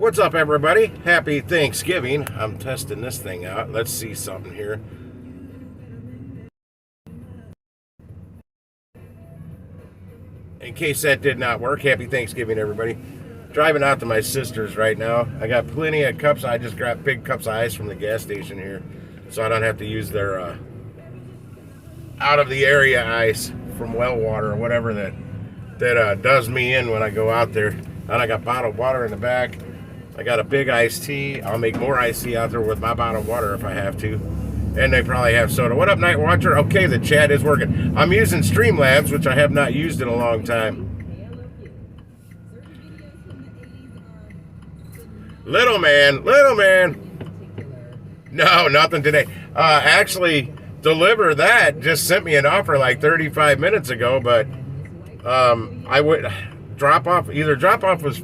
What's up, everybody? Happy Thanksgiving. I'm testing this thing out. Let's see something here. In case that did not work, happy Thanksgiving, everybody. Driving out to my sister's right now. I got plenty of cups. I just grabbed big cups of ice from the gas station here, so I don't have to use their out of the area ice from well water or whatever that does me in when I go out there. And I got bottled water in the back. I got a big iced tea. I'll make more iced tea out there with my bottled water if I have to. And they probably have soda. What up, Night Watcher? Okay, the chat is working. I'm using Streamlabs, which I have not used in a long time. Little man. No, nothing today. Actually, Deliver That just sent me an offer like 35 minutes ago, but I would drop off was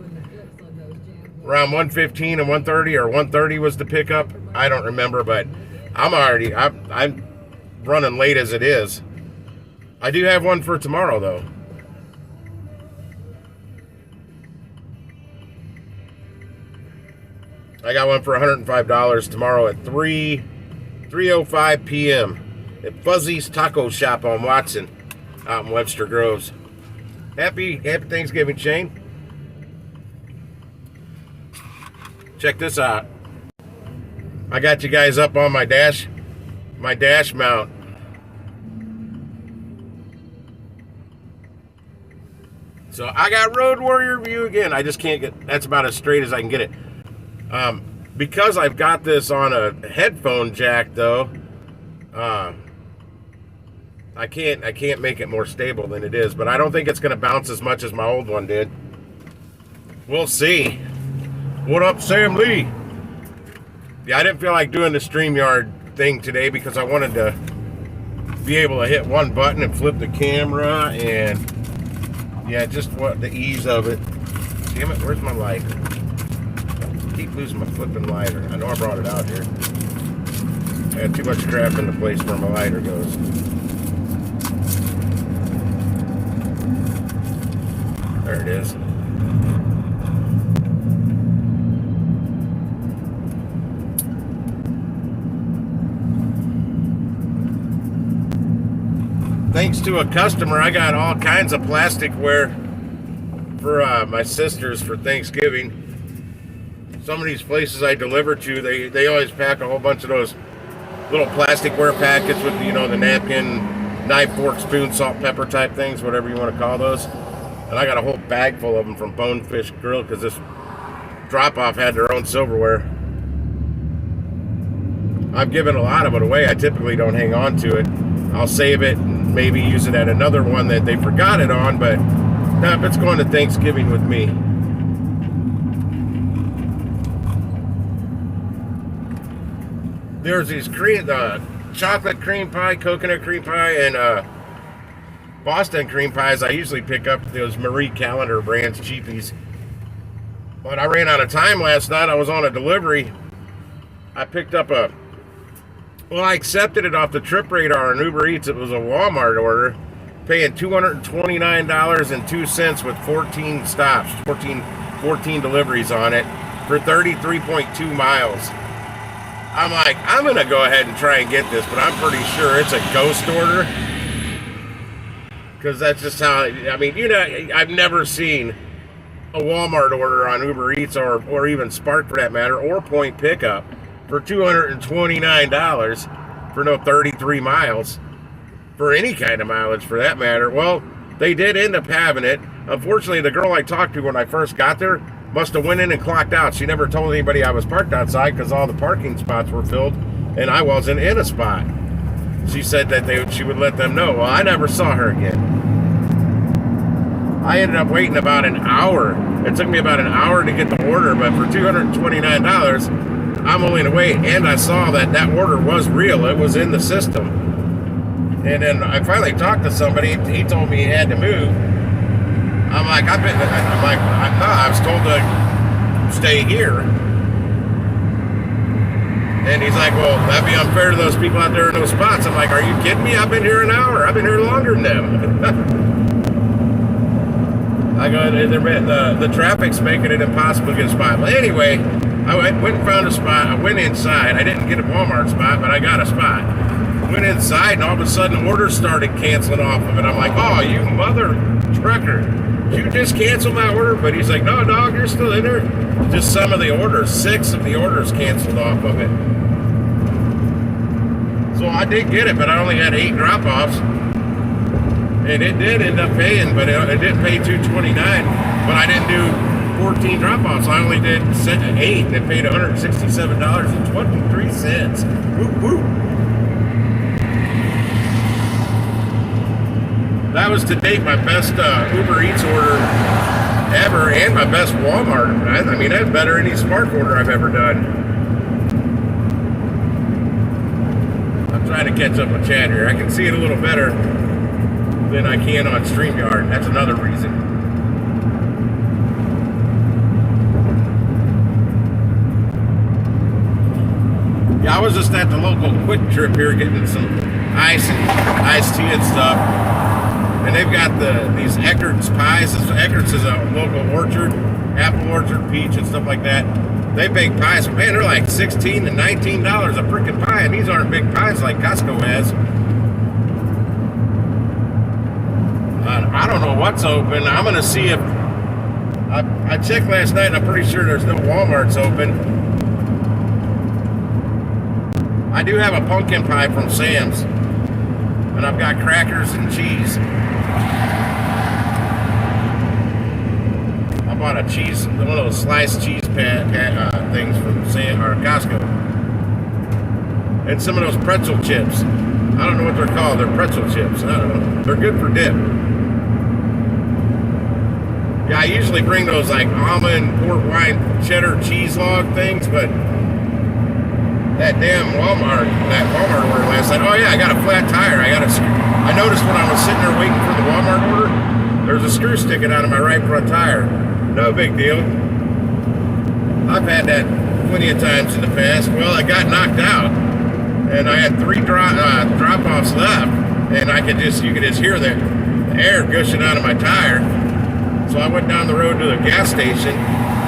around 1:15 and 1:30, or 1:30 was the pickup. I don't remember, but I'm running late as it is. I do have one for tomorrow though. I got one for $105 tomorrow at 3:05 p.m. at Fuzzy's Taco Shop on Watson out in Webster Groves. Happy Thanksgiving, Shane. Check this out. I got you guys up on my dash mount. So I got Road Warrior view again. I just can't get, that's about as straight as I can get it. Because I've got this on a headphone jack though, I can't make it more stable than it is, but I don't think it's gonna bounce as much as my old one did. We'll see. What up, Sam Lee? Yeah, I didn't feel like doing the StreamYard thing today because I wanted to be able to hit one button and flip the camera, and yeah, just what the ease of it. Damn it, where's my lighter? I keep losing my flipping lighter. I know I brought it out here. I had too much crap in the place where my lighter goes. There it is. Thanks to a customer, I got all kinds of plasticware for my sisters for Thanksgiving. Some of these places I deliver to, they always pack a whole bunch of those little plasticware packets with, you know, the napkin, knife, fork, spoon, salt, pepper type things, whatever you want to call those. And I got a whole bag full of them from Bonefish Grill because this drop-off had their own silverware. I've given a lot of it away. I typically don't hang on to it. I'll save it and maybe use it at another one that they forgot it on, but nope, it's going to Thanksgiving with me. There's these chocolate cream pie, coconut cream pie, and Boston cream pies. I usually pick up those Marie Callender brands cheapies. But I ran out of time last night. I was on a delivery. I picked up I accepted it off the Trip Radar on Uber Eats. It was a Walmart order, paying $229.02 with 14 stops, 14 deliveries on it for 33.2 miles. I'm like, I'm going to go ahead and try and get this, but I'm pretty sure it's a ghost order. Because that's just how, I mean, you know, I've never seen a Walmart order on Uber Eats or even Spark for that matter, or Point Pickup for $229 for no 33 miles, for any kind of mileage for that matter. Well, they did end up having it. Unfortunately, the girl I talked to when I first got there must have went in and clocked out. She never told anybody I was parked outside because all the parking spots were filled and I wasn't in a spot. She said that she would let them know. Well, I never saw her again. I ended up waiting about an hour. It took me about an hour to get the order, but for $229, I'm willing to wait. And I saw that order was real. It was in the system. And then I finally talked to somebody. He told me he had to move. I'm like, I was told to stay here. And he's like, well, that'd be unfair to those people out there in those spots. I'm like, are you kidding me? I've been here an hour. I've been here longer than them. I go, the traffic's making it impossible to get a spot. But anyway, I went and found a spot. I went inside. I didn't get a Walmart spot, but I got a spot. Went inside, and all of a sudden, orders started canceling off of it. I'm like, oh, you mother trucker. Did you just cancel my order? But he's like, no, dog, you're still in there. Just some of the orders. 6 of the orders canceled off of it. So I did get it, but I only had 8 drop-offs. And it did end up paying, but it didn't pay $229. But I didn't do 14 drop-offs. I only did 8, and it paid $167.23. Whoop, whoop. That was to date my best Uber Eats order ever, and my best Walmart. I mean, that's better than any Smart order I've ever done. I'm trying to catch up with Chad here. I can see it a little better than I can on StreamYard. That's another reason. Yeah, I was just at the local Quick Trip here getting some iced tea and stuff. And they've got these Eckert's pies. Eckert's is a local orchard, apple orchard, peach, and stuff like that. They bake pies. Man, they're like $16 to $19 a freaking pie. And these aren't big pies like Costco has. I don't know what's open. I'm going to see if... I checked last night, and I'm pretty sure there's no Walmarts open. I do have a pumpkin pie from Sam's. And I've got crackers and cheese. I bought a cheese, one of those sliced cheese things from Sam or Costco. And some of those pretzel chips. I don't know what they're called. They're pretzel chips. I don't know. They're good for dip. Yeah, I usually bring those like almond, port wine, cheddar, cheese log things, but that damn Walmart order last night. Oh yeah, I got a flat tire. I noticed when I was sitting there waiting for the Walmart order, there's a screw sticking out of my right front tire. No big deal. I've had that plenty of times in the past. Well, I got knocked out, and I had 3 drop-offs left, and you could just hear the air gushing out of my tire. So I went down the road to the gas station,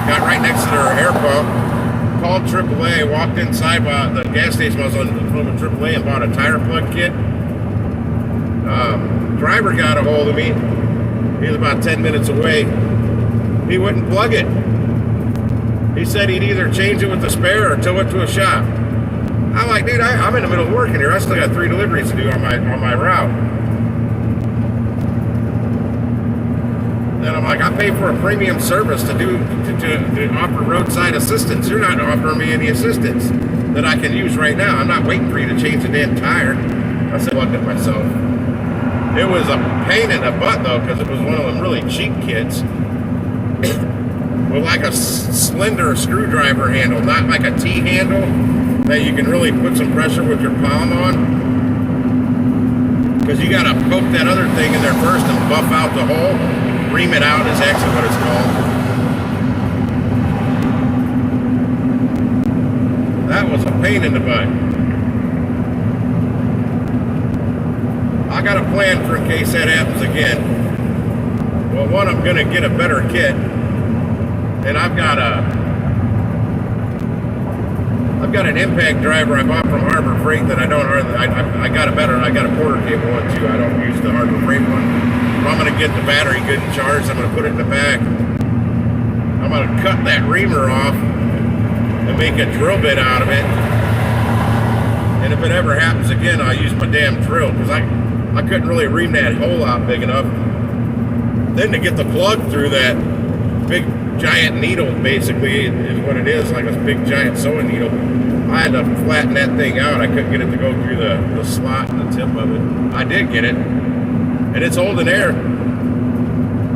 got right next to their air pump, called AAA, walked inside the gas station. I was on the phone with AAA and bought a tire plug kit. Driver got a hold of me. He was about 10 minutes away. He wouldn't plug it. He said he'd either change it with the spare or tow it to a shop. I'm like, dude, I'm in the middle of working here. I still got 3 deliveries to do on my route. And I'm like, I pay for a premium service to offer roadside assistance. You're not offering me any assistance that I can use right now. I'm not waiting for you to change the damn tire. I said, look at myself. It was a pain in the butt, though, because it was one of them really cheap kits with like a slender screwdriver handle, not like a T-handle that you can really put some pressure with your palm on. Because you got to poke that other thing in there first and buff out the hole. Ream it out is actually what it's called. That was a pain in the butt. I got a plan for in case that happens again. Well, one, I'm going to get a better kit. And I've got an impact driver I bought from Harbor Freight that I don't hardly, I got a quarter cable one too. I don't use the Harbor Freight one. If I'm going to get the battery good and charged, I'm going to put it in the back. I'm going to cut that reamer off and make a drill bit out of it. And if it ever happens again, I'll use my damn drill, because I couldn't really ream that hole out big enough. Then to get the plug through that big giant needle, basically, is what it is, like a big giant sewing needle. I had to flatten that thing out. I couldn't get it to go through the slot and the tip of it. I did get it. And it's holding air.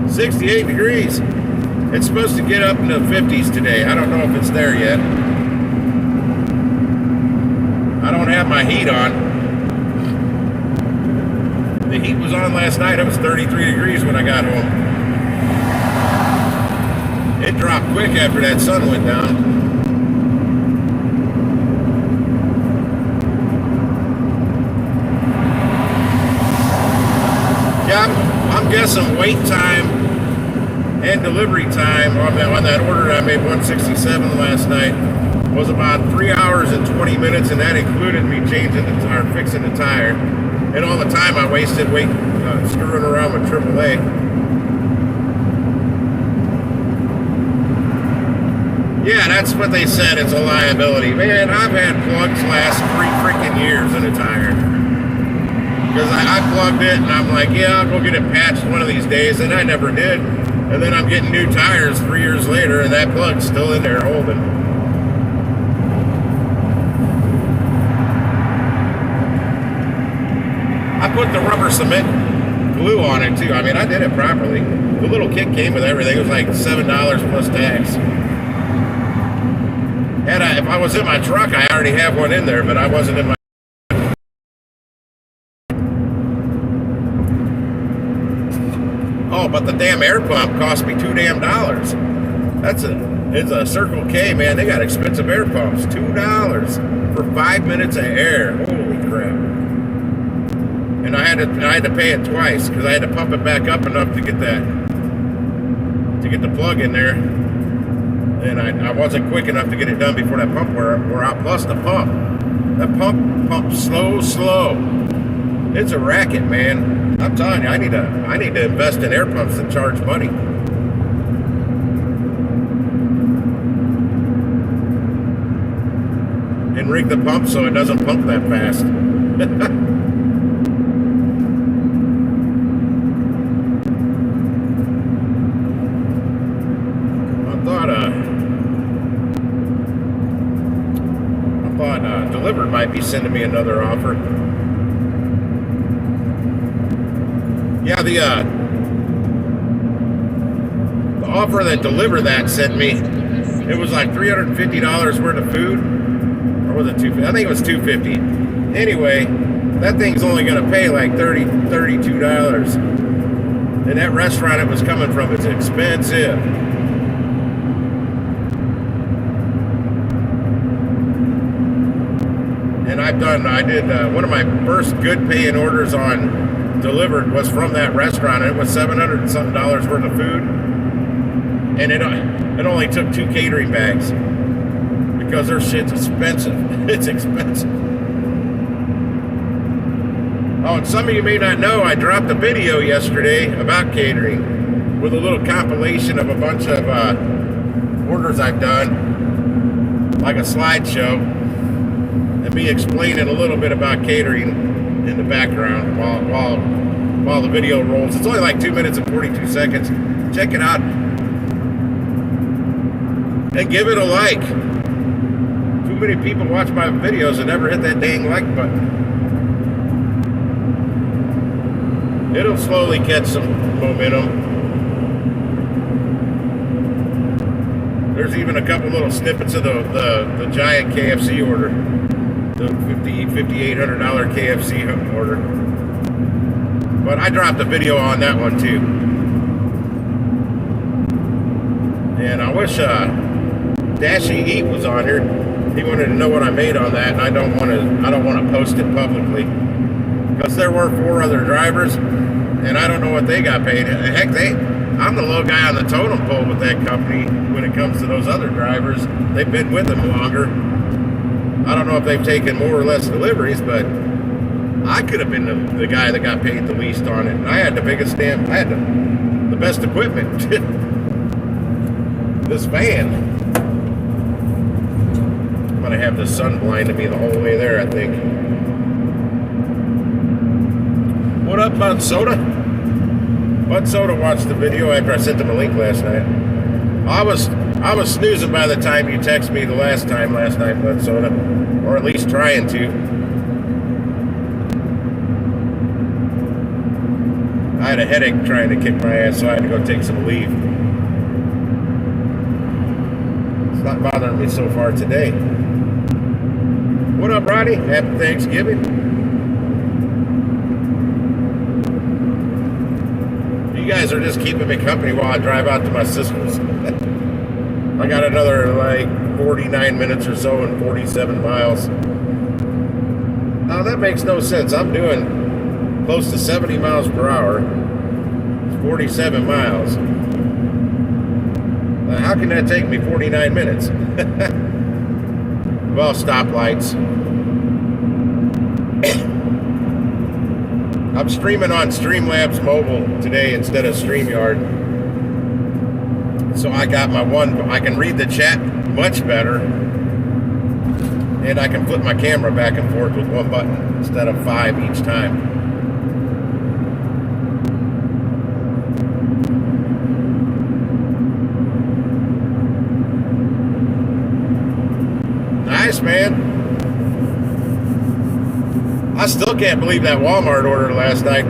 68 degrees. It's supposed to get up into the 50s today. I don't know if it's there yet. I don't have my heat on. The heat was on last night. It was 33 degrees when I got home. It dropped quick after that sun went down. Yeah, I'm guessing wait time and delivery time on that order that I made 167 last night was about 3 hours and 20 minutes, and that included me changing the tire, fixing the tire, and all the time I wasted screwing around with AAA. Yeah, that's what they said. It's a liability. Man, I've had plugs last 3 freaking years in a tire. Because I plugged it and I'm like, yeah, I'll go get it patched one of these days, and I never did. And then I'm getting new tires 3 years later, and that plug's still in there holding. I put the rubber cement glue on it too. I mean, I did it properly. The little kit came with everything. It was like $7 plus tax. And if I was in my truck, I already have one in there, but I wasn't in my. Oh, but the damn air pump cost me $2 damn. It's a Circle K, man. They got expensive air pumps. $2 for 5 minutes of air. Holy crap! And I had to pay it twice because I had to pump it back up enough to get the plug in there. And I wasn't quick enough to get it done before that pump wore out. Plus the pump. That pump pumps slow. It's a racket, man. I'm telling you, I need to invest in air pumps that charge money. And rig the pump so it doesn't pump that fast. Delivered might be sending me another offer. Yeah, the offer that Deliver that sent me, it was like $350 worth of food, or was it $250? I think it was $250. Anyway, that thing's only going to pay like $32, and that restaurant it was coming from is expensive. And I did one of my first good paying orders on Delivered was from that restaurant. It was $700 and something worth of food, and it only took 2 catering bags because their shit's expensive. It's expensive. Oh, and some of you may not know, I dropped a video yesterday about catering with a little compilation of a bunch of orders I've done, like a slideshow. And me explaining a little bit about catering in the background while the video rolls. It's only like 2 minutes and 42 seconds. Check it out. And give it a like. Too many people watch my videos and never hit that dang like button. It'll slowly catch some momentum. There's even a couple little snippets of the giant KFC order. The $5,800 KFC order. But I dropped a video on that one too. And I wish Dashy Eat was on here. He wanted to know what I made on that, and I don't want to post it publicly. Because there were 4 other drivers, and I don't know what they got paid. Heck, I'm the low guy on the totem pole with that company when it comes to those other drivers. They've been with them longer. I don't know if they've taken more or less deliveries, but I could have been the guy that got paid the least on it. And I had the biggest stamp. I had the best equipment. This van. I'm going to have the sun blinding me the whole way there, I think. What up, Bud Soda? Bud Soda watched the video after I sent him a link last night. I was snoozing by the time you texted me the last night, Bud Soda. Or at least trying to. I had a headache trying to kick my ass, so I had to go take some leave. It's not bothering me so far today. What up, Roddy? Happy Thanksgiving. You guys are just keeping me company while I drive out to my sister's. I got another like 49 minutes or so and 47 miles. Now that makes no sense. I'm doing close to 70 miles per hour. 47 miles. How can that take me 49 minutes? Well, stoplights. I'm streaming on Streamlabs Mobile today instead of StreamYard. So I got my one, I can read the chat much better. And I can flip my camera back and forth with one button instead of 5 each time. Nice, man. I still can't believe that Walmart order last night.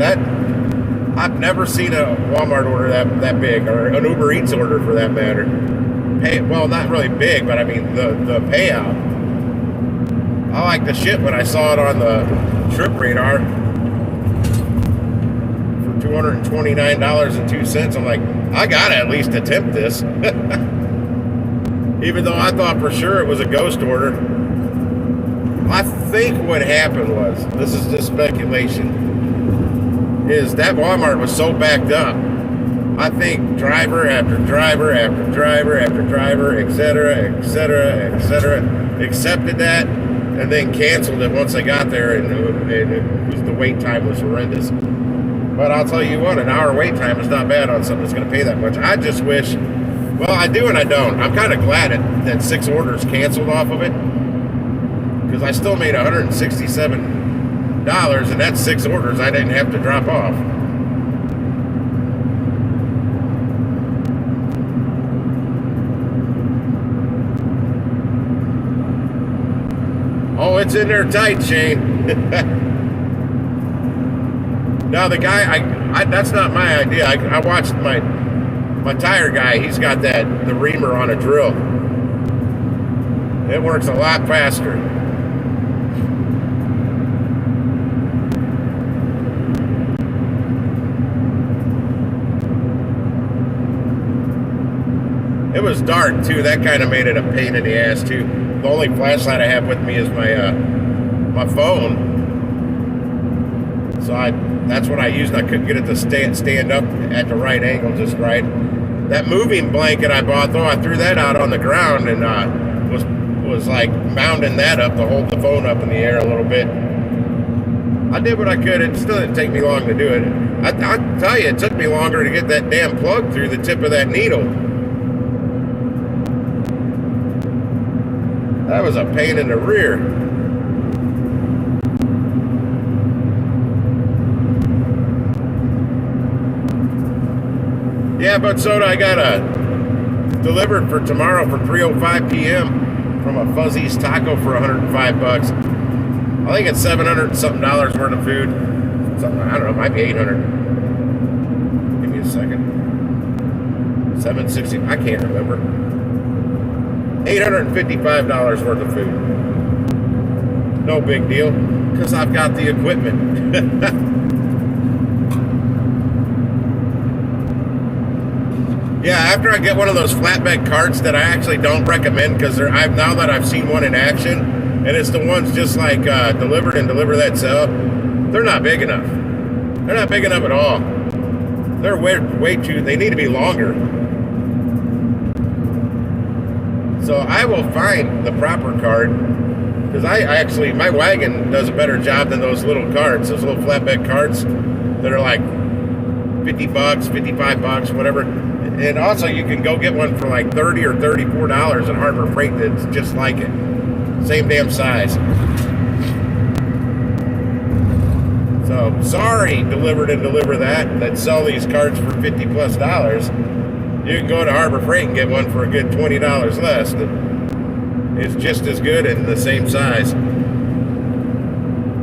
I've never seen a Walmart order that big, or an Uber Eats order for that matter. Well, not really big, but I mean the payout. I like the shit when I saw it on the Trip Radar for $229.02. I'm like, I gotta at least attempt this. Even though I thought for sure it was a ghost order. I think what happened was, this is just speculation, is that Walmart was so backed up. I think driver after driver after driver after driver, etc., accepted that and then canceled it once they got there, and the wait time was horrendous. But I'll tell you what, an hour wait time is not bad on something that's going to pay that much. I just wish, well, I do and I don't. I'm kind of glad that 6 orders canceled off of it, because I still made $167, and that's 6 orders I didn't have to drop off. Oh, it's in there tight, Shane. Now the guy, that's not my idea. I watched my tire guy. He's got the reamer on a drill. It works a lot faster. It was dark too. That kind of made it a pain in the ass too. The only flashlight I have with me is my phone. So that's what I used. I couldn't get it to stand up at the right angle just right. That moving blanket I bought, though, I threw that out on the ground and was like mounting that up to hold the phone up in the air a little bit. I did what I could. It still didn't take me long to do it. I tell you, it took me longer to get that damn plug through the tip of that needle. That was a pain in the rear. Yeah, but soda, I got delivered for tomorrow for 3:05 p.m. from a Fuzzy's Taco for $105. I think it's $700 and something worth of food. Something, I don't know, it might be $800. Give me a second. $760, I can't remember. $855 worth of food. No big deal, because I've got the equipment. Yeah, after I get one of those flatbed carts that I actually don't recommend, because now that I've seen one in action, and it's the ones just like Delivered and Deliver That Sell, they're not big enough. They're not big enough at all. They're way too, they need to be longer. So I will find the proper cart, because my wagon does a better job than those little carts, those little flatbed carts that are like $50, $55, whatever. And also you can go get one for like $30 or $34 at Harbor Freight that's just like it. Same damn size. So sorry, Delivered and Deliver that sell these carts for $50+. You can go to Harbor Freight and get one for a good $20 less. It's just as good and the same size.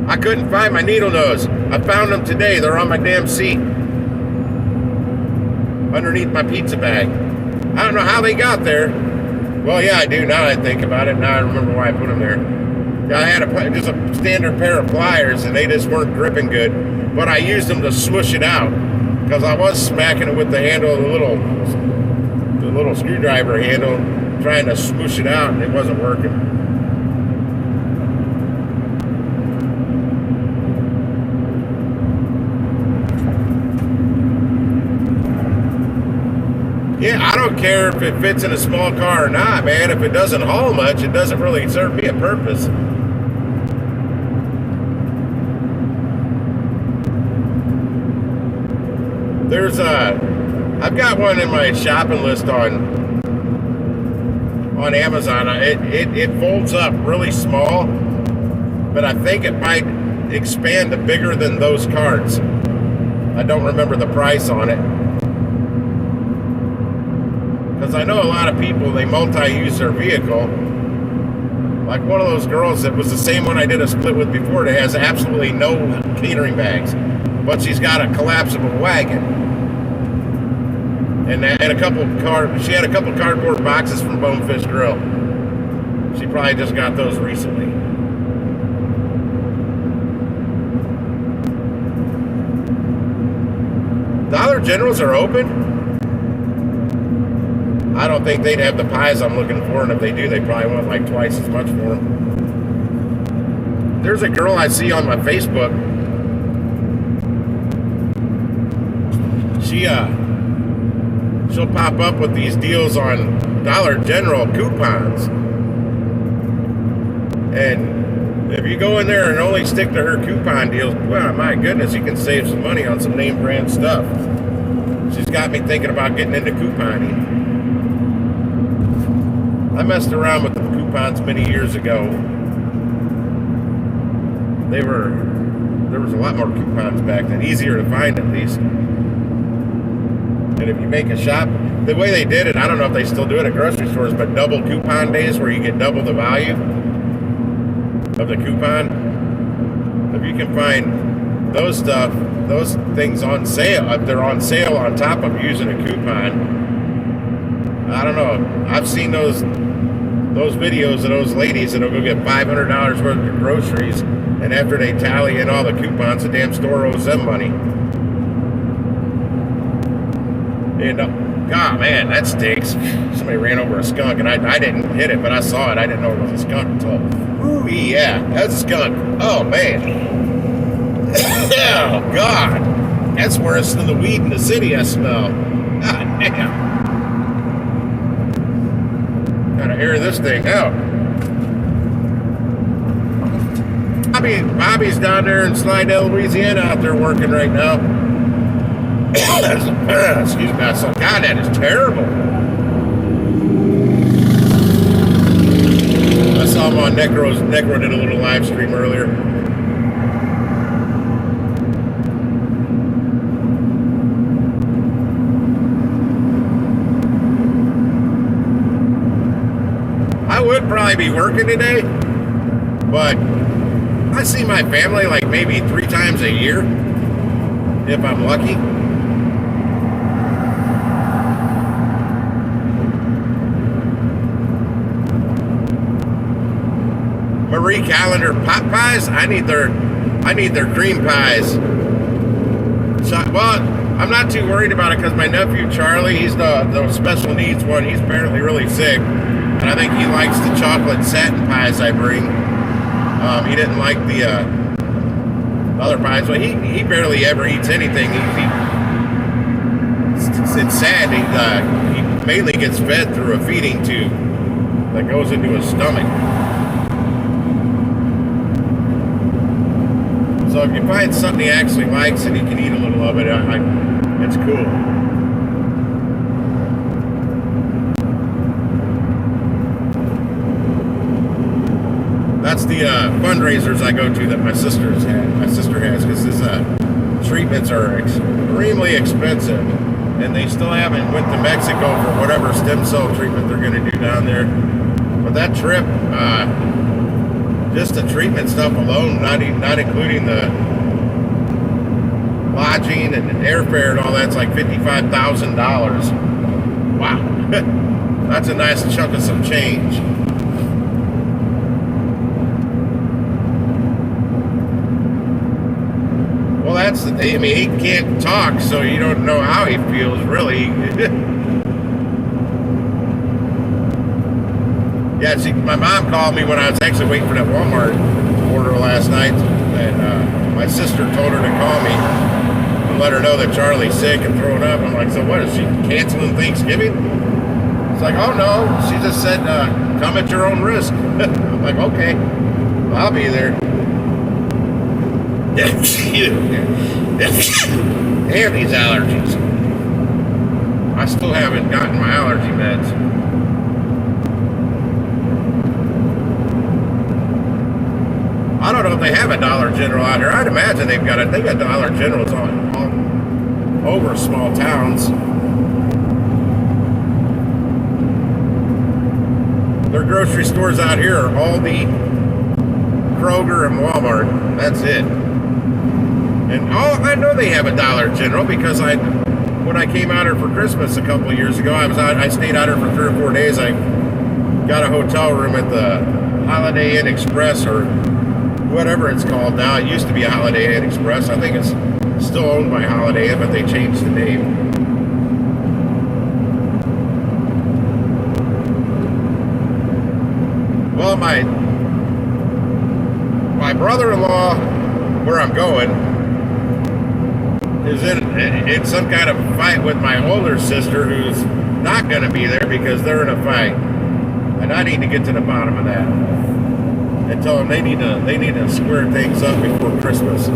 I couldn't find my needle nose. I found them today. They're on my damn seat, underneath my pizza bag. I don't know how they got there. Well, yeah, I do now I think about it. Now I remember why I put them there. I had just a standard pair of pliers, and they just weren't gripping good. But I used them to smush it out, because I was smacking it with the handle of the little screwdriver handle, trying to smoosh it out, and it wasn't working. Yeah, I don't care if it fits in a small car or not, man. If it doesn't haul much, it doesn't really serve me a purpose. There's I've got one in my shopping list on Amazon. It folds up really small, but I think it might expand to bigger than those carts. I don't remember the price on it. Because I know a lot of people, they multi-use their vehicle. Like one of those girls that was the same one I did a split with before that has absolutely no catering bags. But she's got a collapsible wagon. And she had a couple cardboard boxes from Bonefish Grill. She probably just got those recently. Dollar Generals are open. I don't think they'd have the pies I'm looking for, and if they do, they probably want like twice as much for them. There's a girl I see on my Facebook. She'll pop up with these deals on Dollar General coupons. And if you go in there and only stick to her coupon deals, well, my goodness, you can save some money on some name brand stuff. She's got me thinking about getting into couponing. I messed around with the coupons many years ago. There was a lot more coupons back then, easier to find at least. And if you make a shop, the way they did it, I don't know if they still do it at grocery stores, but double coupon days where you get double the value of the coupon. If you can find those things on sale, if they're on sale on top of using a coupon, I don't know. I've seen those videos of those ladies that'll go get $500 worth of groceries, and after they tally in all the coupons, the damn store owes them money. And God, man, that stinks. Somebody ran over a skunk, and I didn't hit it, but I saw it. I didn't know it was a skunk until, ooh, yeah, that's a skunk. Oh man. Oh God, that's worse than the weed in the city I smell. God damn. Gotta air this thing out. Bobby's down there in Slidell, Louisiana, out there working right now. Excuse me, God, that is terrible. I saw him on Necro did a little live stream earlier. I would probably be working today, but I see my family like maybe 3 times a year, if I'm lucky. Marie Callender pot pies. I need their cream pies. So, well, I'm not too worried about it because my nephew Charlie, he's the special needs one. He's apparently really sick, and I think he likes the chocolate satin pies I bring. He didn't like the other pies. Well, he barely ever eats anything. It's sad. He mainly gets fed through a feeding tube that goes into his stomach. So if you find something he actually likes and he can eat a little of it, it's cool. That's the fundraisers I go to that my sister has, because his treatments are extremely expensive, and they still haven't went to Mexico for whatever stem cell treatment they're going to do down there. But that trip, just the treatment stuff alone, not including the lodging and airfare and all that's like $55,000. Wow, that's a nice chunk of some change. Well, that's the thing. I mean, he can't talk, so you don't know how he feels, really. Yeah, see, my mom called me when I was actually waiting for that Walmart order last night, and my sister told her to call me and let her know that Charlie's sick and throwing up. I'm like, so what, is she canceling Thanksgiving? like, oh no, she just said, come at your own risk. I'm like, okay, I'll be there. And these allergies. I still haven't gotten my allergy meds. I don't know if they have a Dollar General out here. I'd imagine they got Dollar Generals all over small towns. Their grocery stores out here are Aldi, Kroger, and Walmart. That's it. And I know they have a Dollar General because when I came out here for Christmas a couple of years ago, I stayed out here for 3 or 4 days. I got a hotel room at the Holiday Inn Express, or whatever it's called now. It used to be a Holiday Inn Express. I think it's still owned by Holiday Inn, but they changed the name. Well, my brother-in-law, where I'm going, is in some kind of fight with my older sister, who's not going to be there because they're in a fight, and I need to get to the bottom of that and tell them they need to square things up before Christmas.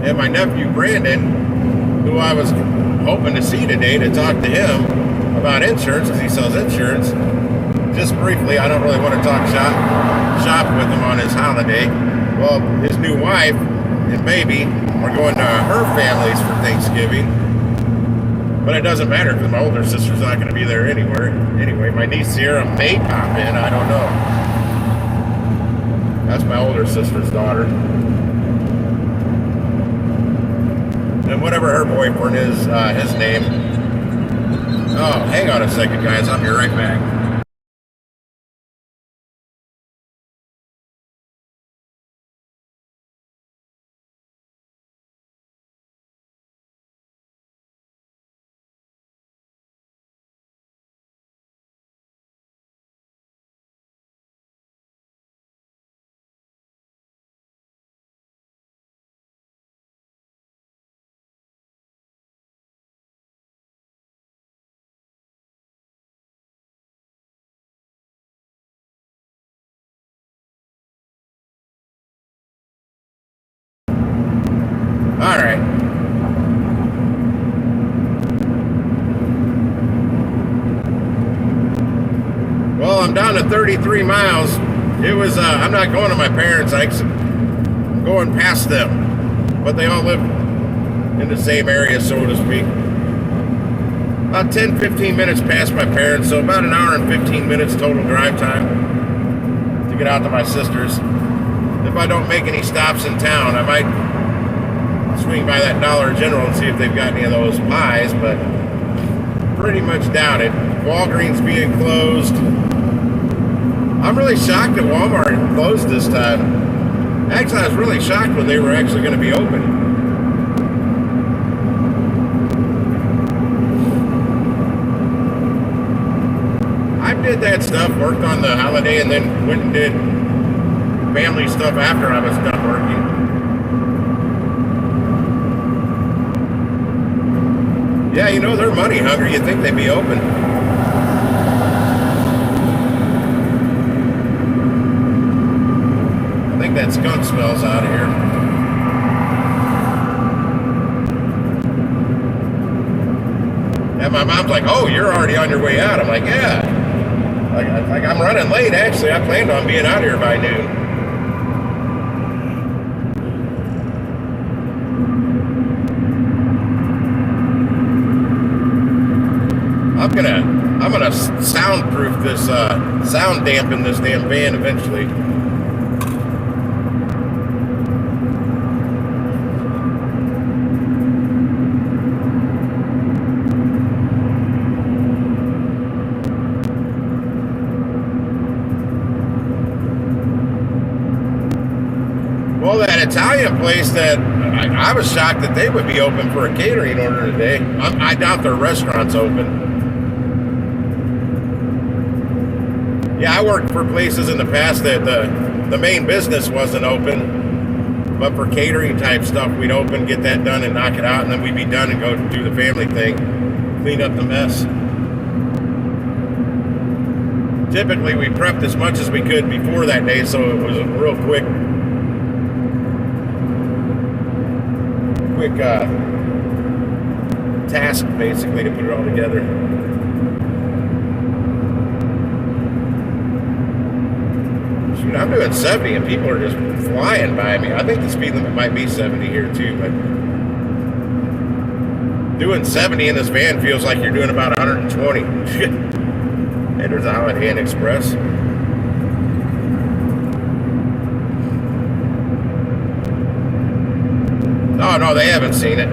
And my nephew Brandon, who I was hoping to see today to talk to him about insurance, because he sells insurance. Just briefly, I don't really want to talk shop with him on his holiday. Well, his new wife and baby are going to her families for Thanksgiving. But it doesn't matter because my older sister's not going to be there anyway. My niece Sierra may pop in, I don't know. That's my older sister's daughter. And whatever her boyfriend is, his name. Oh, hang on a second, guys. I'll be right back. All right. Well, I'm down to 33 miles. It was, I'm not going to my parents' I'm going past them. But they all live in the same area, so to speak. About 10, 15 minutes past my parents, so about an hour and 15 minutes total drive time to get out to my sister's. If I don't make any stops in town, I might swing by that Dollar General and see if they've got any of those pies, but pretty much doubt it. Walgreens being closed. I'm really shocked that Walmart closed this time. Actually, I was really shocked when they were actually going to be open. I did that stuff, worked on the holiday, and then went and did family stuff after I was done working. Yeah, you know, they're money hungry. You'd think they'd be open. I think that skunk smells out of here. And my mom's like, oh, you're already on your way out. I'm like, yeah. Like I'm running late, actually. I planned on being out here by noon. I'm gonna soundproof this, sound dampen this damn van eventually. Well, that Italian place that I was shocked that they would be open for a catering order today. I doubt their restaurant's open. Yeah, I worked for places in the past that the main business wasn't open. But for catering type stuff, we'd open, get that done, and knock it out, and then we'd be done and go do the family thing, clean up the mess. Typically, we prepped as much as we could before that day, so it was a real quick task, basically, to put it all together. Shoot, I'm doing 70 and people are just flying by me. I think the speed limit might be 70 here too, but doing 70 in this van feels like you're doing about 120. And there's a Holiday Inn Express. Oh no, they haven't seen it.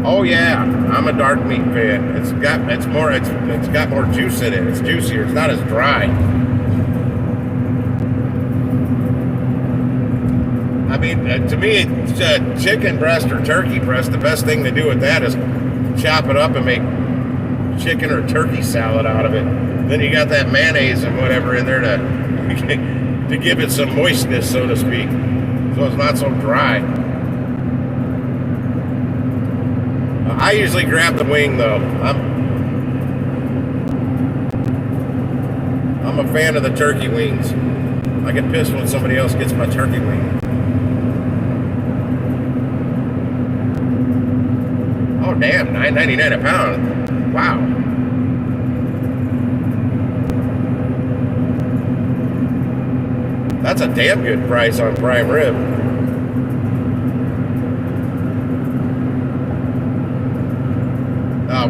Oh yeah, I'm a dark meat fan. It's got more juice in it. It's juicier. It's not as dry. I mean, to me, chicken breast or turkey breast, the best thing to do with that is chop it up and make chicken or turkey salad out of it. Then you got that mayonnaise and whatever in there to give it some moistness, so to speak, so it's not so dry. I usually grab the wing though. I'm a fan of the turkey wings. I get pissed when somebody else gets my turkey wing. Oh damn, $9.99 a pound. Wow. That's a damn good price on prime rib.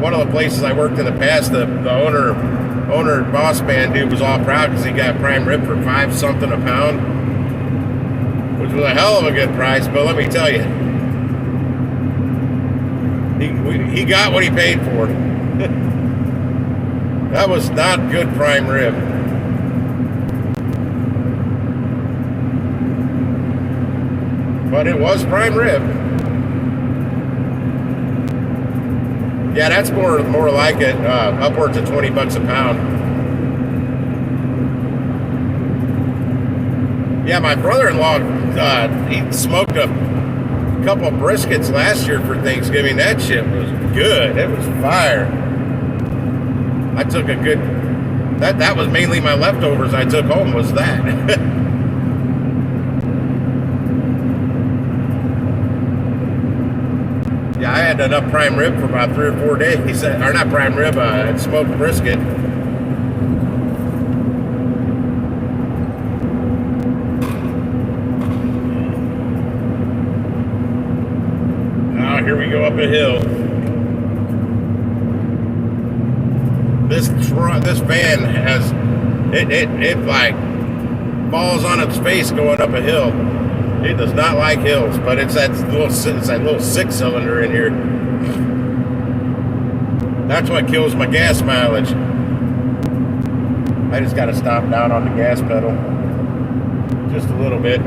One of the places I worked in the past, the owner boss man dude was all proud because he got prime rib for $5 something a pound, which was a hell of a good price. But let me tell you, he got what he paid for. That was not good prime rib. But it was prime rib. Yeah, that's more like it, upwards of $20 a pound. Yeah, my brother-in-law, he smoked a couple of briskets last year for Thanksgiving. That shit was good. It was fire. I took a good, that was mainly my leftovers I took home, was that. Yeah, I had enough prime rib for about 3 or 4 days. He said, or not prime rib, smoked brisket. Oh, here we go up a hill. This van has it like falls on its face going up a hill. It does not like hills, but it's that little 6-cylinder in here. That's what kills my gas mileage. I just got to stop down on the gas pedal just a little bit.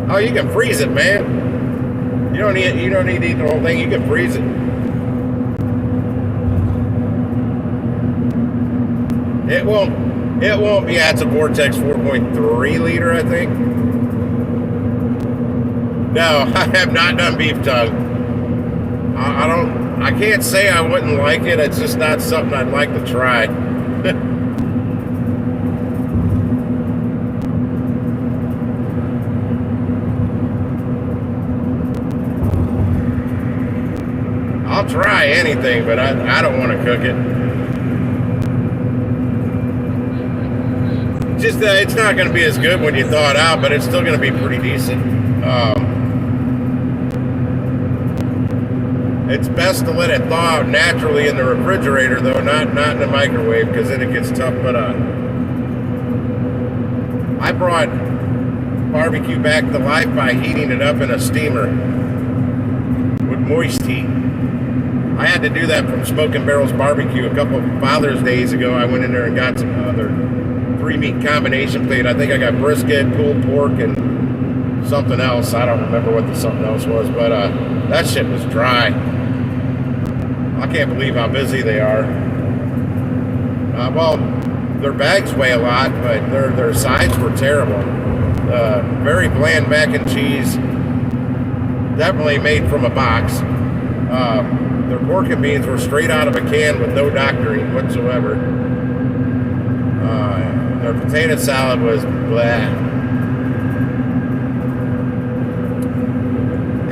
Oh, you can freeze it, man. You don't need to eat the whole thing. You can freeze it. It won't, yeah, it's a Vortex 4.3 liter, I think. No, I have not done beef tongue. I can't say I wouldn't like it. It's just not something I'd like to try. I'll try anything, but I don't want to cook it. Just it's not going to be as good when you thaw it out, but it's still going to be pretty decent. It's best to let it thaw out naturally in the refrigerator, though, not in the microwave, because then it gets tough. But I brought barbecue back to life by heating it up in a steamer with moist heat. I had to do that from Smoking Barrels Barbecue a couple of Father's Days ago. I went in there and got some other 3-meat combination plate. I think I got brisket, pulled pork, and something else. I don't remember what the something else was, but that shit was dry. I can't believe how busy they are. Well, their bags weigh a lot, but their sides were terrible. Very bland mac and cheese. Definitely made from a box. Their pork and beans were straight out of a can with no doctoring whatsoever. Their potato salad was blah.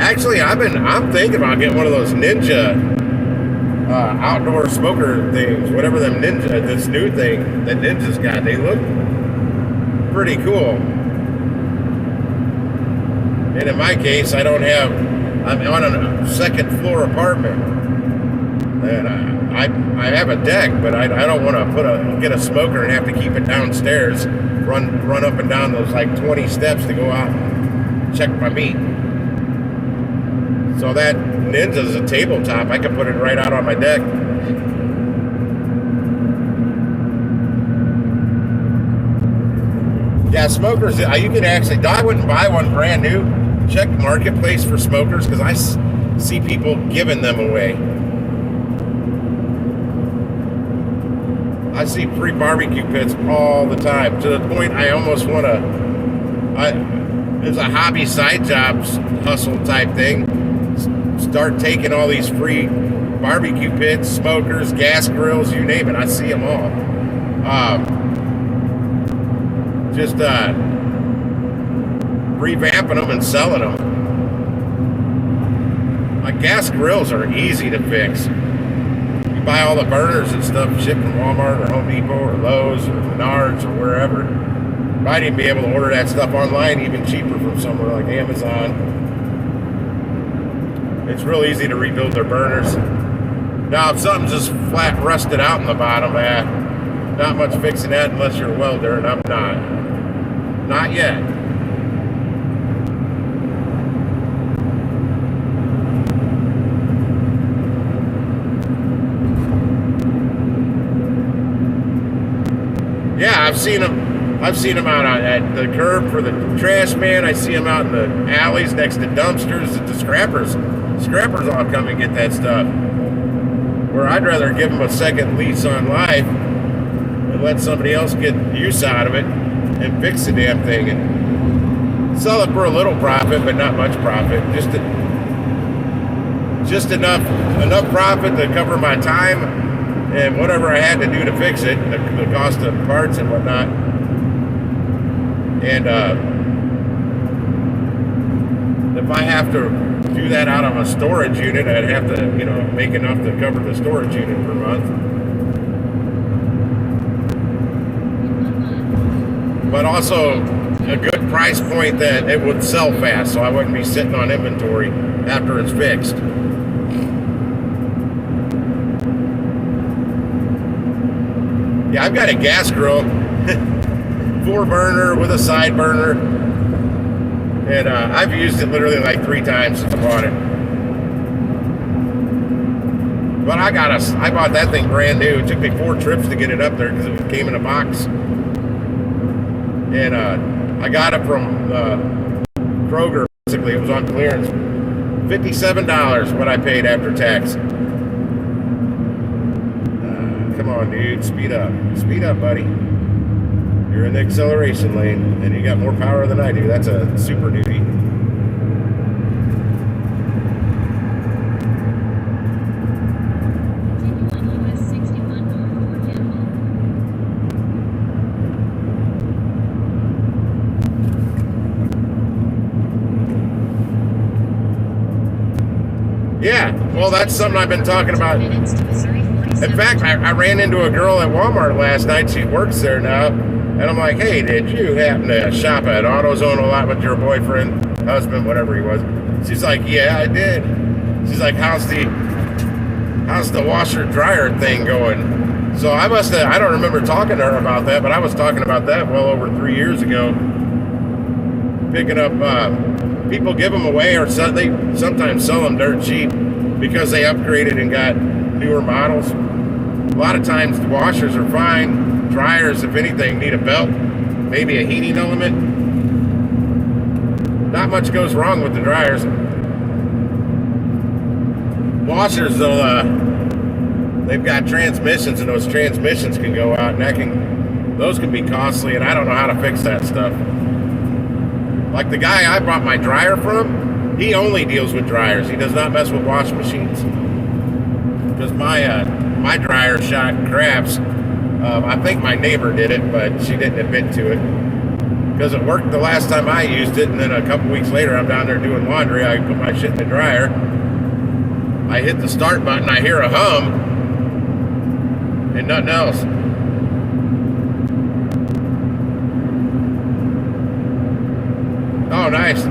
Actually, I'm thinking about getting one of those Ninja outdoor smoker things, whatever them Ninja, this new thing that Ninja's got. They look pretty cool. And in my case, I'm on a second floor apartment, and I have a deck, but I don't want to get a smoker and have to keep it downstairs, run up and down those like 20 steps to go out and check my meat. So that Ninja's a tabletop. I can put it right out on my deck. Yeah, smokers, you can actually, I wouldn't buy one brand new. Check Marketplace for smokers, because I see people giving them away. I see free barbecue pits all the time, to the point I almost want to, it's a hobby side jobs hustle type thing. Start taking all these free barbecue pits, smokers, gas grills, you name it. I see them all. Just revamping them and selling them. Like gas grills are easy to fix. You buy all the burners and stuff shipped from Walmart or Home Depot or Lowe's or Menards or wherever. Might even be able to order that stuff online even cheaper from somewhere like Amazon. It's real easy to rebuild their burners. Now, if something's just flat rusted out in the bottom, not much fixing that unless you're a welder, and I'm not. Not yet. Yeah, I've seen them out at the curb for the trash man. I see them out in the alleys next to dumpsters at the scrappers. Scrappers all come and get that stuff. Where I'd rather give them a second lease on life and let somebody else get use out of it and fix the damn thing and sell it for a little profit, but not much profit. Just enough profit to cover my time and whatever I had to do to fix it, the cost of parts and whatnot. And if I have to do that out of a storage unit, I'd have to, make enough to cover the storage unit per month. But also a good price point that it would sell fast, so I wouldn't be sitting on inventory after it's fixed. Yeah, I've got a gas grill, 4-burner with a side burner, and I've used it literally like 3 times since I bought it. But I bought that thing brand new. It took me 4 trips to get it up there because it came in a box. And I got it from Kroger, basically. It was on clearance. $57 what I paid after tax. Come on, dude. Speed up. Speed up, buddy. You're in the acceleration lane, and you got more power than I do. That's a Super Duty. Yeah, well, that's something I've been talking about. In fact, I ran into a girl at Walmart last night. She works there now. And I'm like, hey, did you happen to shop at AutoZone a lot with your boyfriend, husband, whatever he was? She's like, yeah, I did. She's like, how's the washer dryer thing going? So I don't remember talking to her about that, but I was talking about that well over 3 years ago. Picking up, people give them away, or they sometimes sell them dirt cheap because they upgraded and got newer models. A lot of times the washers are fine. Dryers, if anything, need a belt, maybe a heating element. Not much goes wrong with the dryers. Washers, though, they've got transmissions, and those transmissions can go out, and those can be costly, and I don't know how to fix that stuff. Like the guy I bought my dryer from, he only deals with dryers. He does not mess with washing machines. Because my dryer shot craps. I think my neighbor did it, but she didn't admit to it. Because it worked the last time I used it, and then a couple weeks later I'm down there doing laundry. I put my shit in the dryer. I hit the start button, I hear a hum, and nothing else. Oh, nice.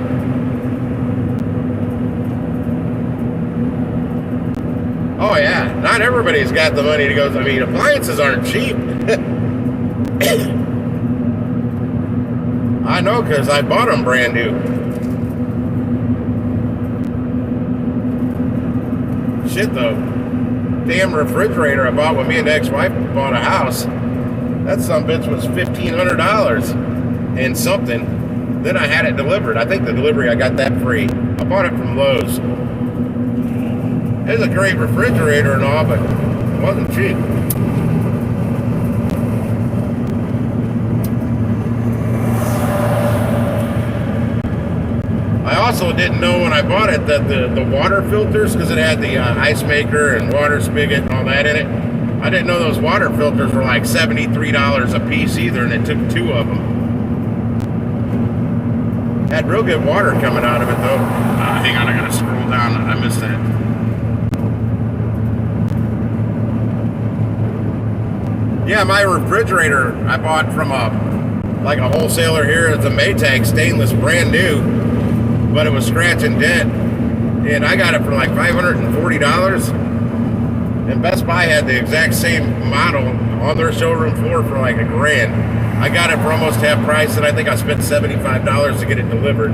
Oh, yeah. Not everybody's got the money to go. I mean, appliances aren't cheap. I know, because I bought them brand new. Shit, though. Damn refrigerator I bought when me and the ex-wife bought a house. That sumbitch was $1,500 and something. Then I had it delivered. I think the delivery, I got that free. I bought it from Lowe's. It's a great refrigerator and all, but it wasn't cheap. I also didn't know when I bought it that the water filters, because it had the ice maker and water spigot and all that in it, I didn't know those water filters were like $73 a piece either, and it took 2 of them. Had real good water coming out of it though. Hang on, I gotta scroll down. I missed that. Yeah, my refrigerator I bought from a wholesaler here. It's a Maytag stainless, brand new, but it was scratch and dent, and I got it for like $540. And Best Buy had the exact same model on their showroom floor for like $1,000. I got it for almost half price, and I think I spent $75 to get it delivered.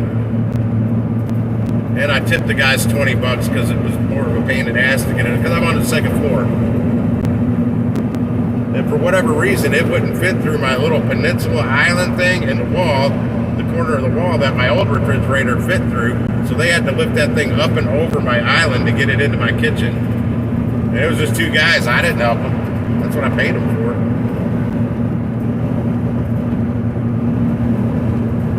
And I tipped the guys $20 because it was more of a pain in the ass to get it, because I'm on the 2nd floor. And for whatever reason, it wouldn't fit through my little peninsula island thing in the wall, the corner of the wall that my old refrigerator fit through. So they had to lift that thing up and over my island to get it into my kitchen. And it was just 2 guys. I didn't help them. That's what I paid them for.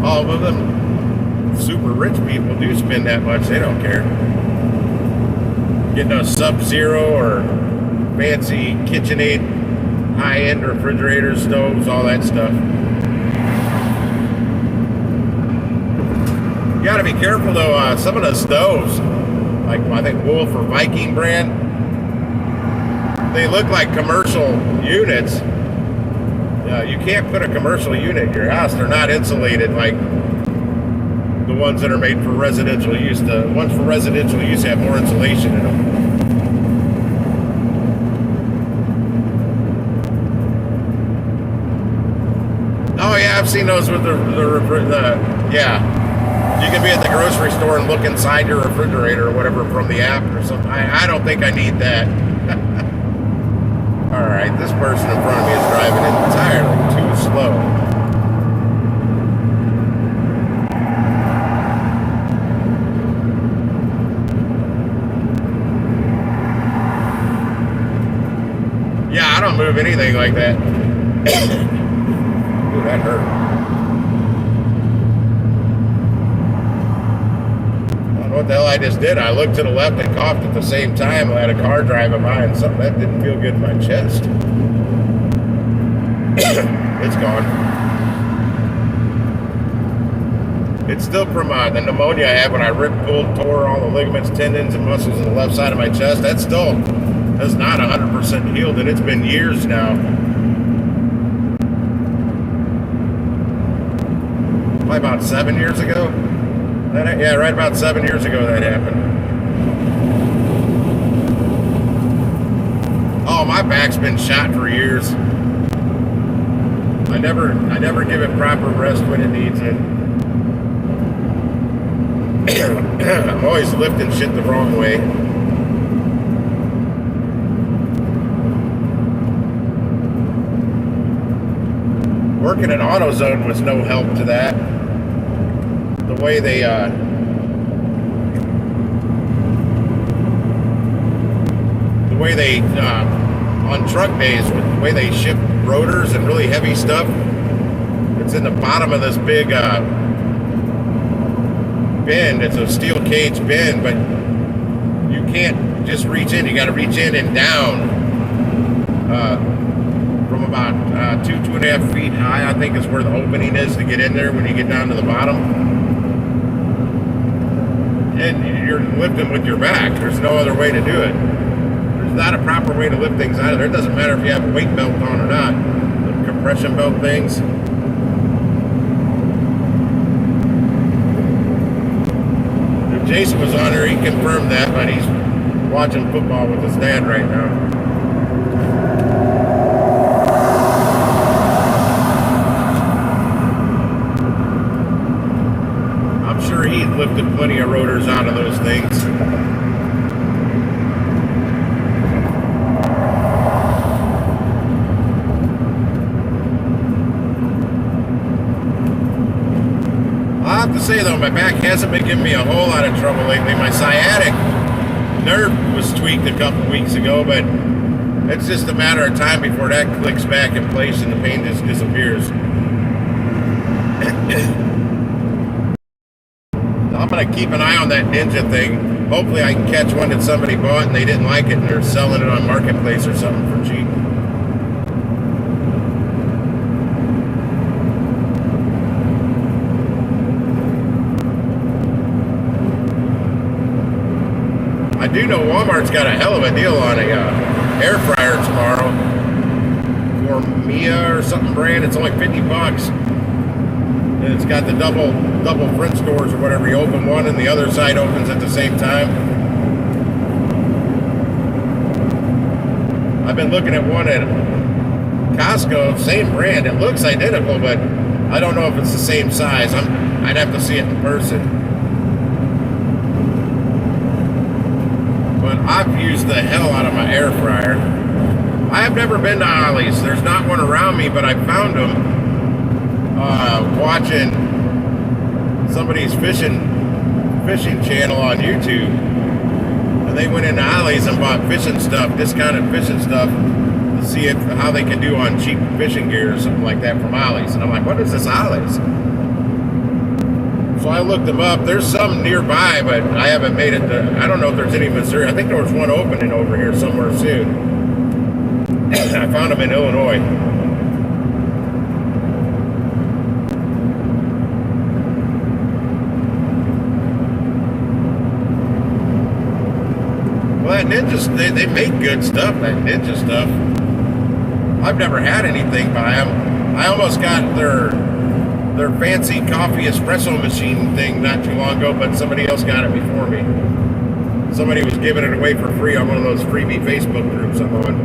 All of them super rich people do spend that much. They don't care. Getting a Sub-Zero or fancy KitchenAid high-end refrigerators, stoves, all that stuff. You gotta be careful though. Some of the stoves, like I think Wolf or Viking brand, they look like commercial units. You can't put a commercial unit in your house. They're not insulated like the ones that are made for residential use. The ones for residential use have more insulation in them. Oh yeah, I've seen those with the yeah. You can be at the grocery store and look inside your refrigerator or whatever from the app or something. I don't think I need that. Alright, this person in front of me is driving entirely too slow. Yeah, I don't move anything like that. Ooh, that hurt. What the hell I just did? I looked to the left and coughed at the same time. I had a car driving by and something that didn't feel good in my chest. It's gone. It's still from the pneumonia I had when I ripped, pulled, tore all the ligaments, tendons, and muscles in the left side of my chest. That still has not 100% healed, and it's been years now. Probably about 7 years ago. Yeah, right about 7 years ago that happened. Oh, my back's been shot for years. I never give it proper rest when it needs it. I'm always lifting shit the wrong way. Working at AutoZone was no help to that. The way they on truck days with the way they ship rotors and really heavy stuff. It's in the bottom of this big bin. It's a steel cage bin, but you can't just reach in. You got to reach in and down from about 2.5 feet high, I think is where the opening is to get in there when you get down to the bottom. And you're lifting with your back. There's no other way to do it. There's not a proper way to lift things out of there. It doesn't matter if you have a weight belt on or not. The compression belt things. If Jason was on there, he confirmed that, but he's watching football with his dad right now. I'm sure he lifted plenty of rotors out of those things. I have to say though, my back hasn't been giving me a whole lot of trouble lately. My sciatic nerve was tweaked a couple weeks ago, but it's just a matter of time before that clicks back in place and the pain just disappears. I'm going to keep an eye on that Ninja thing. Hopefully I can catch one that somebody bought and they didn't like it and they're selling it on Marketplace or something for cheap. I do know Walmart's got a hell of a deal on a air fryer tomorrow for Mia or something brand. It's only $50. And it's got the double French doors or whatever. You open one and the other side opens at the same time. I've been looking at one at Costco, same brand. It looks identical, but I don't know if it's the same size. I'd have to see it in person. But I've used the hell out of my air fryer. I have never been to Ollie's. There's not one around me, but I found them watching somebody's fishing channel on YouTube, and they went into Ollie's and bought fishing stuff, discounted fishing stuff, to see how they can do on cheap fishing gear or something like that from Ollie's. And I'm like, what is this Ollie's? So I looked them up. There's some nearby, but I haven't made it to, I don't know if there's any in Missouri. I think there was one opening over here somewhere soon. I found them in Illinois. That Ninja, they make good stuff, that Ninja stuff. I've never had anything by them. I almost got their fancy coffee espresso machine thing not too long ago, but somebody else got it before me. Somebody was giving it away for free on one of those freebie Facebook groups I'm on.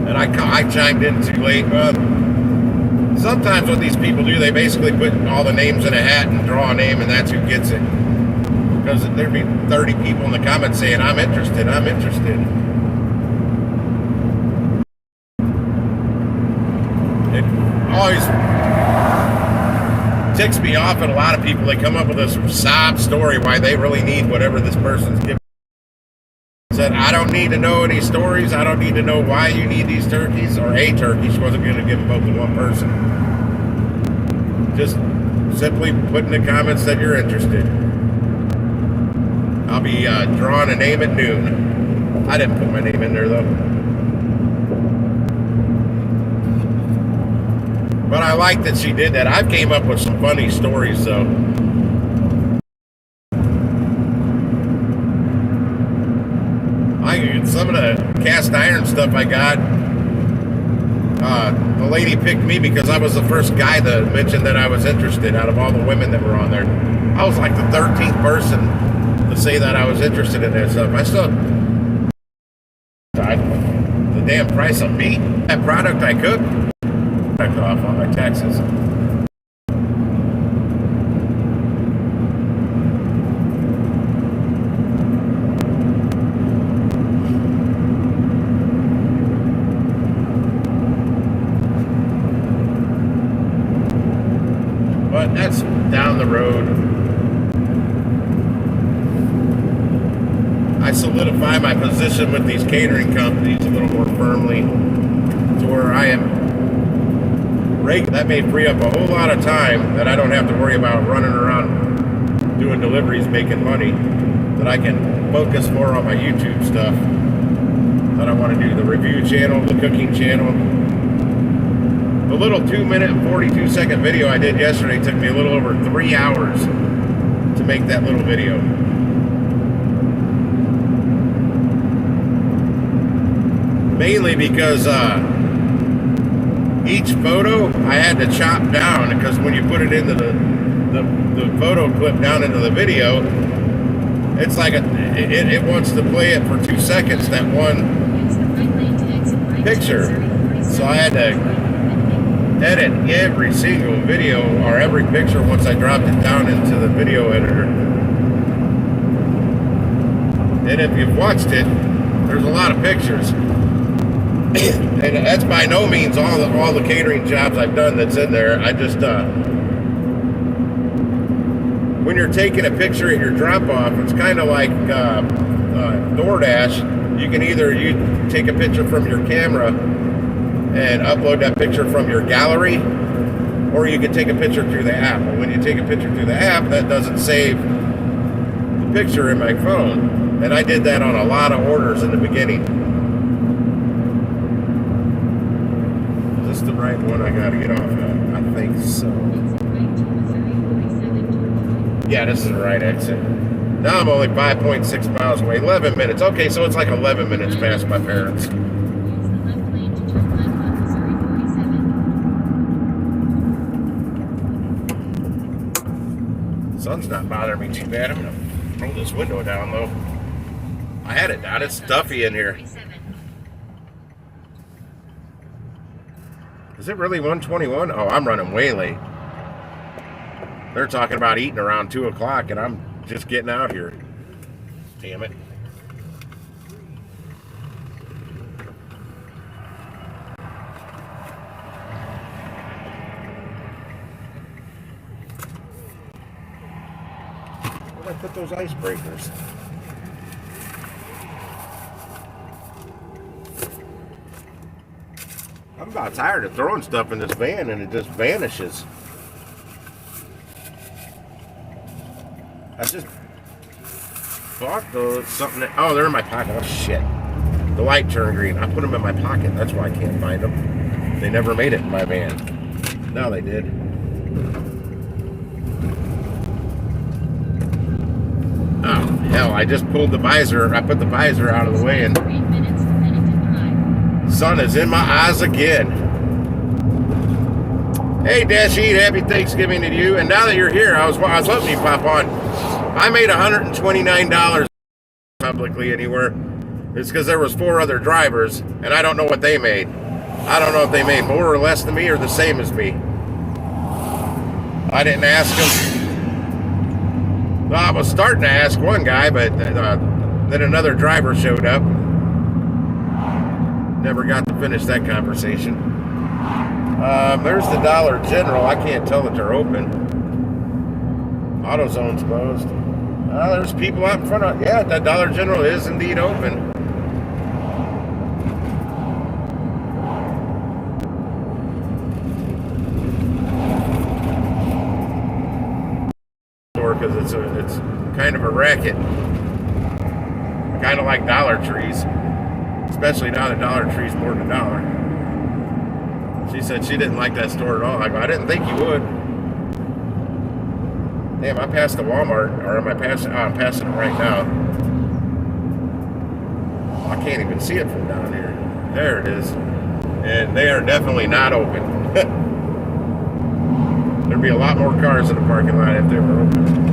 And I chimed in too late. Sometimes what these people do, they basically put all the names in a hat and draw a name, and that's who gets it. Because there'd be 30 people in the comments saying, I'm interested, I'm interested. It always ticks me off at a lot of people. They come up with this sob story why they really need whatever this person's giving. Said, I don't need to know any stories. I don't need to know why you need these turkeys, or a turkey. She wasn't going to give them both to one person. Just simply put in the comments that you're interested. I'll be drawing a name at noon. I didn't put my name in there, though. But I like that she did that. I've came up with some funny stories, though. Some of the cast iron stuff I got, the lady picked me because I was the first guy that mentioned that I was interested out of all the women that were on there. I was like the 13th person to say that I was interested in that stuff. I still, the damn price of meat, that product I cook, off on my taxes. But that's down the road. I I solidify my position with these catering companies a little more firmly to where I am. That may free up a whole lot of time that I don't have to worry about running around doing deliveries, making money. That I can focus more on my YouTube stuff. That I want to do the review channel, the cooking channel. The little 2-minute and 42-second video I did yesterday took me a little over 3 hours to make that little video. Mainly because each photo I had to chop down, because when you put it into the photo clip down into the video, it's like it wants to play it for 2 seconds, that one picture. So I had to edit every single video or every picture once I dropped it down into the video editor. And if you've watched it, there's a lot of pictures. And that's by no means all the catering jobs I've done that's in there. I just when you're taking a picture at your drop-off, it's kind of like DoorDash. You can either take a picture from your camera and upload that picture from your gallery, or you can take a picture through the app. And when you take a picture through the app, that doesn't save the picture in my phone. And I did that on a lot of orders in the beginning. Is this the right one I gotta get off at? I think so. Yeah, this is the right exit. Now I'm only 5.6 miles away. 11 minutes. Okay, so it's like 11 minutes past my parents. Sun's not bothering me too bad. I'm gonna roll this window down though. I had it down. It's stuffy in here. Is it really 1:21? Oh, I'm running way late. They're talking about eating around 2 o'clock, and I'm just getting out here. Damn it. Where'd I put those icebreakers? I'm about tired of throwing stuff in this van and it just vanishes. I just bought something that, oh, they're in my pocket. Oh, shit. The light turned green. I put them in my pocket. That's why I can't find them. They never made it in my van. Now they did. Oh, hell. I just pulled the visor. I put the visor out of the way and sun is in my eyes again. Hey, Dashie, happy Thanksgiving to you. And now that you're here, I was hoping you'd pop on. I made $129 publicly anywhere. It's because there was 4 other drivers, and I don't know what they made. I don't know if they made more or less than me or the same as me. I didn't ask them. Well, I was starting to ask one guy, but then another driver showed up. Never got to finish that conversation. There's the Dollar General. I can't tell that they're open. AutoZone's closed. There's people out in front of... Yeah, that Dollar General is indeed open. Because it's kind of a racket. Kind of like Dollar Trees. Especially now that Dollar Tree's more than $1. She said she didn't like that store at all. I go, I didn't think you would. Damn, I passed the Walmart, or am I passing? Oh, I'm passing it right now. I can't even see it from down here. There it is. And they are definitely not open. There'd be a lot more cars in the parking lot if they were open.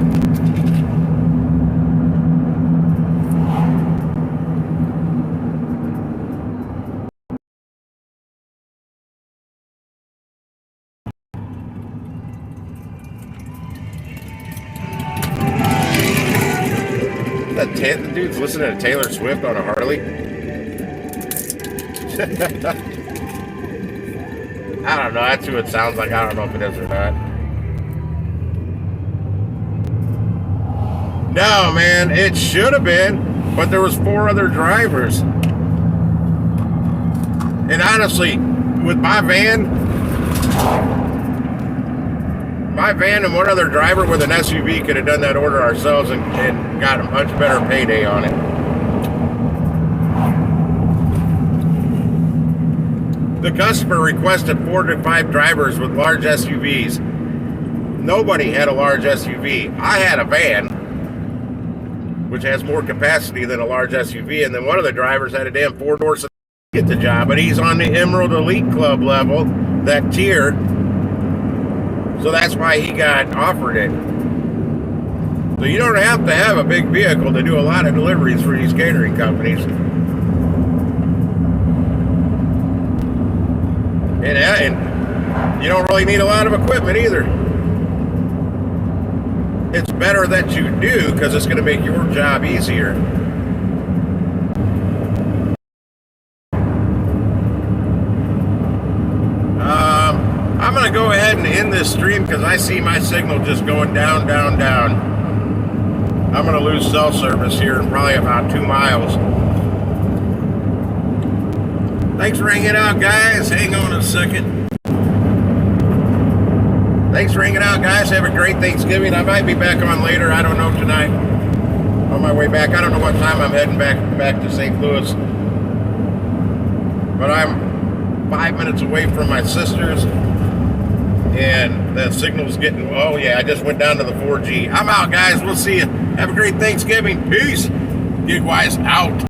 The dude's listening to Taylor Swift on a Harley. I don't know. That's who it sounds like. I don't know if it is or not. No, man. It should have been. but there was 4 other drivers. And honestly, with my van and one other driver with an SUV could have done that order ourselves and got a much better payday on it. The customer requested 4 to 5 drivers with large SUVs. Nobody had a large SUV. I had a van, which has more capacity than a large SUV, and then one of the drivers had a damn 4-door to get the job, but he's on the Emerald Elite Club level, that tier, so that's why he got offered it. So you don't have to have a big vehicle to do a lot of deliveries for these catering companies. And you don't really need a lot of equipment either. It's better that you do because it's going to make your job easier. I'm going to go ahead and end this stream because I see my signal just going down, down, down. I'm going to lose cell service here in probably about 2 miles. Thanks for hanging out, guys. Hang on a second. Thanks for hanging out, guys. Have a great Thanksgiving. I might be back on later. I don't know tonight. On my way back. I don't know what time I'm heading back to St. Louis. But I'm 5 minutes away from my sister's. And that signal's getting... Oh, yeah. I just went down to the 4G. I'm out, guys. We'll see you. Have a great Thanksgiving. Peace. GigWise out.